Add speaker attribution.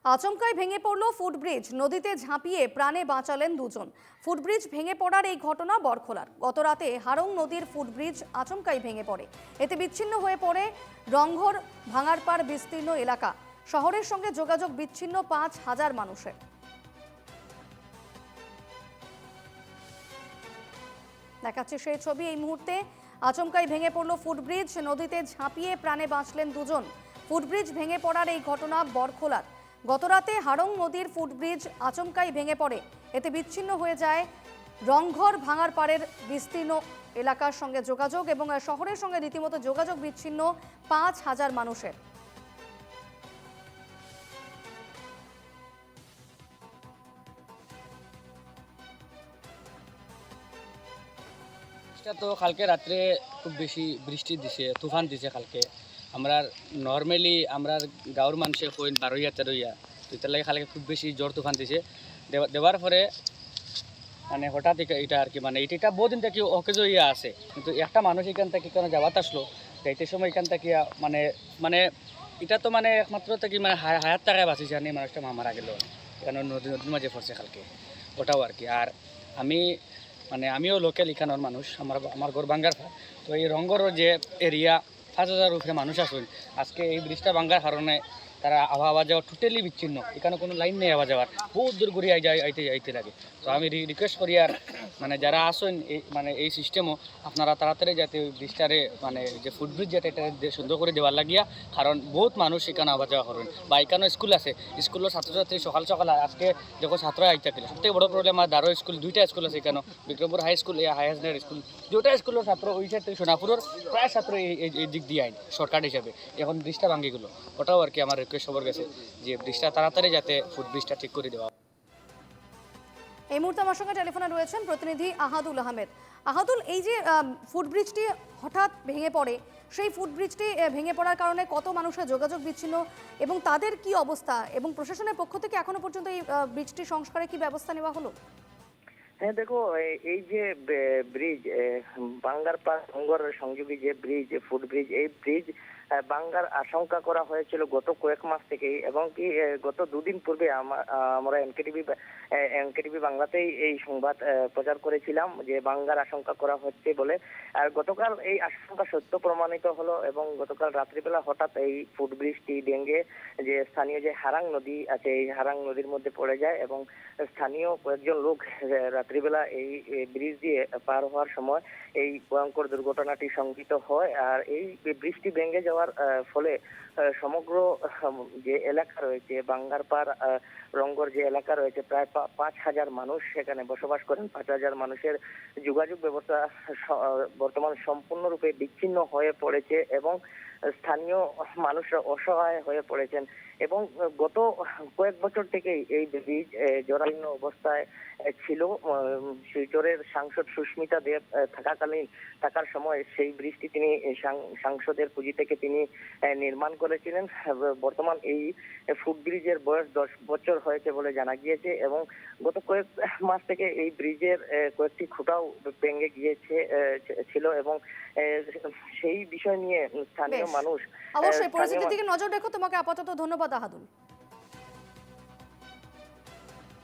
Speaker 1: আচমকাই ভেঙে পড়ল ফুটব্রিজ, নদীতে ঝাঁপিয়ে প্রাণে বাঁচালেন দুজন। ফুটব্রিজ ভেঙে পড়ার এই ঘটনা বরখোলার। গতরাতে হারং নদীর ফুটব্রিজ আচমকাই ভেঙে পড়ে। এতে বিচ্ছিন্ন হয়ে পড়ে রংঘর ভাঙারপাড় বিস্তীর্ণ এলাকা। শহরের সঙ্গে যোগাযোগ বিচ্ছিন্ন 5,000 মানুষের। দেখাচ্ছে সেই ছবি এই মুহূর্তে। আচমকাই ভেঙে পড়ল ফুটব্রিজ, নদীতে ঝাঁপিয়ে প্রাণে বাঁচলেন দুজন। ফুটব্রিজ ভেঙে পড়ার এই ঘটনা বরখোলার। গতরাতে হারং নদীর ফুটব্রিজ আচমকাই ভেঙে পড়ে। এতে বিচ্ছিন্ন হয়ে যায় রংঘর ভাঙারপাড়ের বিস্তীর্ণ এলাকার সঙ্গে যোগাযোগ এবং শহরের সঙ্গে রীতিমতো যোগাযোগ বিচ্ছিন্ন 5,000 মানুষের।
Speaker 2: তো কালকে রাত্রে খুব বেশি বৃষ্টি দিছে, তুফান দিছে কালকে। আমরা নর্মালি আমরা গাঁৱৰ মানুষে কইন 12 তো তার লাগে কালকে খুব বেশি জ্বর তুফান দিছে। দেওয়ার পরে মানে হঠাৎ এটা আর কি মানে এটা বহুদিন থেকে অকেজ ইয়ে আছে, কিন্তু একটা মানুষ এখান থেকে কেন যাওয়াত আসলো যাইতে সময় এখান থেকে মানে মানে এটা তো মানে একমাত্র থেকে মানে হায়াত টাকায় বাঁচিছে আর মানুষটা মারা গেল, এখানে নদীর মাঝে পড়ছে কালকে, ওটাও আর কি। আর আমিও লোকাল এখানের মানুষ, আমার ঘর বাঙ্গার। তো এই রংঘর যে এরিয়া 5,000 উপরে মানুষ আসুন, আজকে এই ব্রিজটা ভাঙ্গার কারণে তারা আওয়া যাওয়া টোটালি বিচ্ছিন্ন। এখানে কোনো লাইন নেই আওয়া যাওয়ার, বহুত দূর ঘুরে আইতে লাগে। তো আমি রিকোয়েস্ট করি আর যারা আসেন এই সিস্টেমও আপনারা তাড়াতাড়ি যাতে ওই ব্রিজটারে যে ফুটব্রিজ যেটা এটা সুন্দর করে দেওয়ার লাগিয়া, কারণ বহুত মানুষ এখানে আওয়া যাওয়া করেন। বা এখানেও স্কুল আছে, স্কুলের ছাত্রছাত্রী সকাল আজকে যখন ছাত্র আইতে গেলে সবথেকে বড় প্রবলেম আর দারো স্কুল, 2টা স্কুল আছে এখানে, Bikrampur high school, higher secondary school, 2টা স্কুলের ছাত্র ওই সাইড থেকে সোনাপুরের প্রায় ছাত্র এই দিক দিয়ে আইন শর্টকাট হিসাবে। এখন ব্রিজটা ভাঙ্গি গেলো, ওটাও আর কি আমার রিকোয়েস্ট সবার কাছে যে ব্রিজটা তাড়াতাড়ি যাতে ফুটব্রিজটা ঠিক করে দেওয়া।
Speaker 1: এই মুহূর্তে আমার সঙ্গে টেলিফোনে রয়েছেন প্রতিনিধি আহাদুল আহমেদ। আহাদুল, এই যে ফুটব্রিজটি হঠাৎ ভেঙে পড়ে, সেই ফুটব্রিজটি ভেঙে পড়ার কারণে কত মানুষের যোগাযোগ বিচ্ছিন্ন এবং তাদের কি অবস্থা, এবং প্রশাসনের পক্ষ থেকে এখনো পর্যন্ত এই ব্রিজটি সংস্কারে কি ব্যবস্থা নেওয়া হলো?
Speaker 3: হ্যাঁ দেখো, এই যে ব্রিজ বাঙ্গারপাড় রংঘরের সংযোগী যে ব্রিজ ফুটব্রিজ, এই ব্রিজ ভাঙ্গার আশঙ্কা করা হয়েছিল গত কয়েক মাস থেকেই, এবং কি গত দুদিন পূর্বে আমরা এনকেটিভি বাংলাতেই এই সংবাদ প্রচার করেছিলাম যে ভাঙ্গার আশঙ্কা করা হচ্ছে বলে। আর গতকাল এই আশঙ্কা সত্য প্রমাণিত হলো, এবং গতকাল রাত্রিবেলা হঠাৎ এই ফুটব্রিজটি ভেঙে যে স্থানীয় যে হারাং নদী আছে এই হারাং নদীর মধ্যে পড়ে যায়, এবং স্থানীয় কয়েকজন লোক রাত্রিবেলা এই ব্রিজ দিয়ে পার হওয়ার সময় এই ভয়ঙ্কর দুর্ঘটনাটি সংঘটিত হয়। আর এই ব্রিজটি ভেঙে যাওয়ার ফলে সমগ্র যে এলাকা রয়েছে বাঙ্গারপাড় রংঘর যে এলাকা রয়েছে প্রায় 5,000 মানুষ সেখানে বসবাস করেন। 5,000 মানুষের যোগাযোগ ব্যবস্থা বর্তমান সম্পূর্ণরূপে বিচ্ছিন্ন হয়ে পড়েছে, এবং স্থানীয় মানুষরা অসহায় হয়ে পড়েছেন। এবং গত কয়েক বছর থেকেই এই ব্রিজ জরাজীর্ণ অবস্থায় ছিল। শিলচরের সাংসদ সুস্মিতা দেব থাকার সময় সেই ব্রিজটি তিনি সাংসদের পুঁজি থেকে তিনি নির্মাণ করেছিলেন। বর্তমান এই ফুটব্রিজের বয়স 10 বছর হয়েছে বলে জানা গিয়েছে, এবং গত কয়েক মাস থেকে এই ব্রিজের কয়েকটি খুঁটাও ভেঙে গিয়েছে ছিল, এবং সেই বিষয় নিয়ে স্থানীয় মানুষ
Speaker 1: অবশ্যই পরিস্থিতির দিকে নজর রেখো। তোমাকে আপাতত ধন্যবাদ আহাদুল।